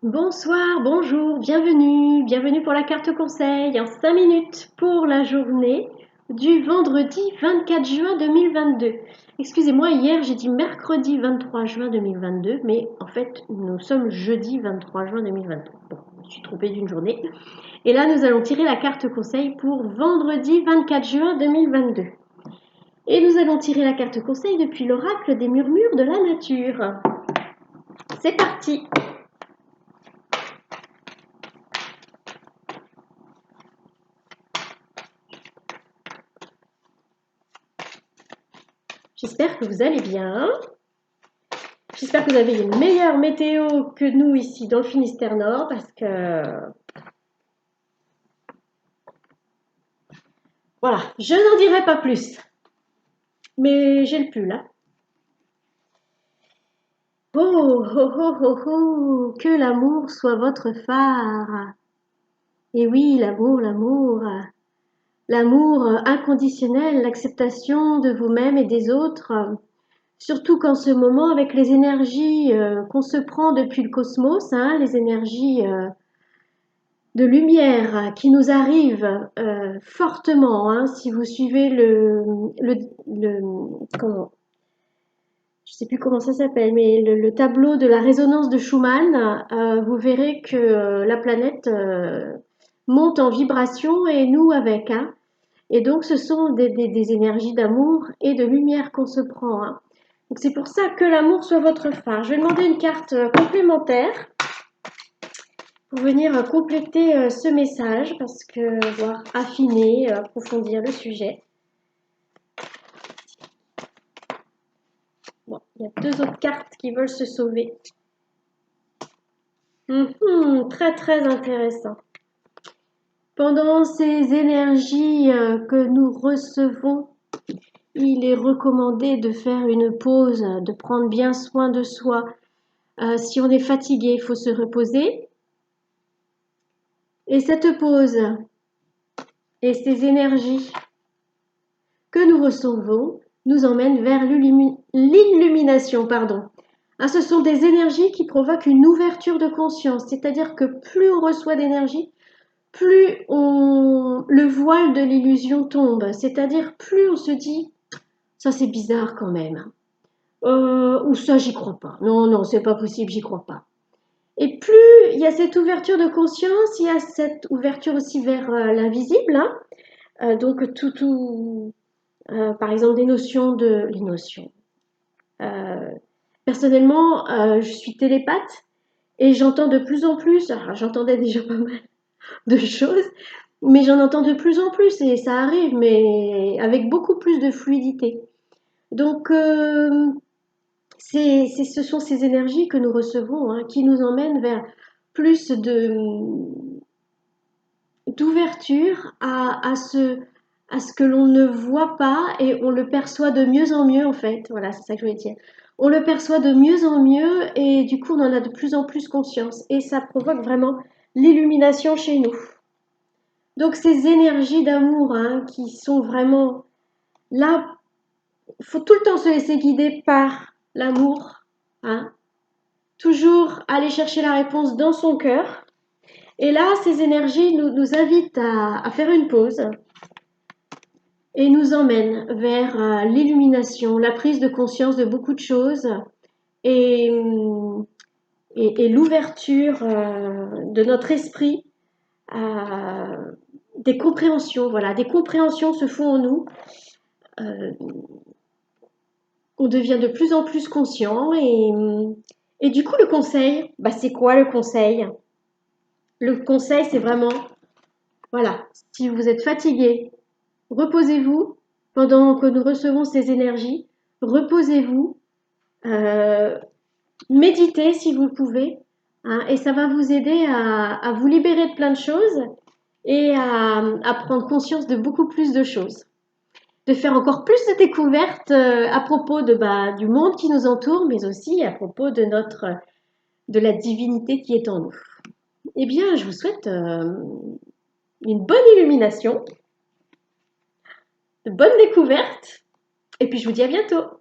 Bonsoir, bonjour, bienvenue pour la carte conseil en 5 minutes pour la journée du vendredi 24 juin 2022. Excusez-moi, hier j'ai dit mercredi 23 juin 2022, mais en fait nous sommes jeudi 23 juin 2023. Bon, je me suis trompée d'une journée. Et là nous allons tirer la carte conseil pour vendredi 24 juin 2022. Et nous allons tirer la carte conseil depuis l'oracle des murmures de la nature. C'est parti! J'espère que vous allez bien. J'espère que vous avez une meilleure météo que nous ici dans le Finistère Nord parce que voilà, je n'en dirai pas plus. Mais j'ai le pull là. Oh, oh, oh, oh, oh, que l'amour soit votre phare. Et oui, l'amour inconditionnel, l'acceptation de vous-même et des autres. Surtout qu'en ce moment, avec les énergies qu'on se prend depuis le cosmos, hein, les énergies de lumière qui nous arrive fortement, hein, si vous suivez le comment, je sais plus comment ça s'appelle, mais le tableau de la résonance de Schumann, vous verrez que la planète monte en vibration et nous avec, hein. Et donc ce sont des énergies d'amour et de lumière qu'on se prend, hein. Donc c'est pour ça que l'amour soit votre phare. Je vais demander une carte complémentaire pour venir compléter ce message parce que voir affiner, approfondir le sujet. Bon, il y a deux autres cartes qui veulent se sauver. Très très intéressant. Pendant ces énergies que nous recevons, il est recommandé de faire une pause, de prendre bien soin de soi. Si on est fatigué, il faut se reposer. Et cette pause et ces énergies que nous recevons nous emmènent vers l'illumination. Ah, ce sont des énergies qui provoquent une ouverture de conscience, c'est-à-dire que plus on reçoit d'énergie, plus le voile de l'illusion tombe, c'est-à-dire plus on se dit ça c'est bizarre quand même, ou ça j'y crois pas, non c'est pas possible, j'y crois pas. Et plus il y a cette ouverture de conscience, il y a cette ouverture aussi vers l'invisible, hein, donc par exemple les notions. Euh, Personnellement, je suis télépathe et j'entends de plus en plus, alors j'entendais déjà pas mal de choses, mais j'en entends de plus en plus et ça arrive, mais avec beaucoup plus de fluidité. Donc, ce sont ces énergies que nous recevons, hein, qui nous emmènent vers plus d'ouverture à ce que l'on ne voit pas et on le perçoit de mieux en mieux en fait. Voilà, c'est ça que je voulais dire. On le perçoit de mieux en mieux et du coup on en a de plus en plus conscience et ça provoque vraiment l'illumination chez nous. Donc ces énergies d'amour, hein, qui sont vraiment là, il faut tout le temps se laisser guider par l'amour, hein. Toujours aller chercher la réponse dans son cœur. Et là, ces énergies nous invitent à faire une pause et nous emmènent vers l'illumination, la prise de conscience de beaucoup de choses et, et l'ouverture de notre esprit à des compréhensions. Voilà, des compréhensions se font en nous. Euh, on devient de plus en plus conscient et du coup, le conseil, bah, c'est quoi le conseil? Le conseil, c'est vraiment, voilà, si vous êtes fatigué, reposez-vous pendant que nous recevons ces énergies. Reposez-vous, euh, méditez si vous le pouvez, hein, et ça va vous aider à vous libérer de plein de choses et à prendre conscience de beaucoup plus de choses. De faire encore plus de découvertes à propos du monde qui nous entoure, mais aussi à propos de la divinité qui est en nous. Eh bien, je vous souhaite une bonne illumination, de bonnes découvertes, et puis je vous dis à bientôt.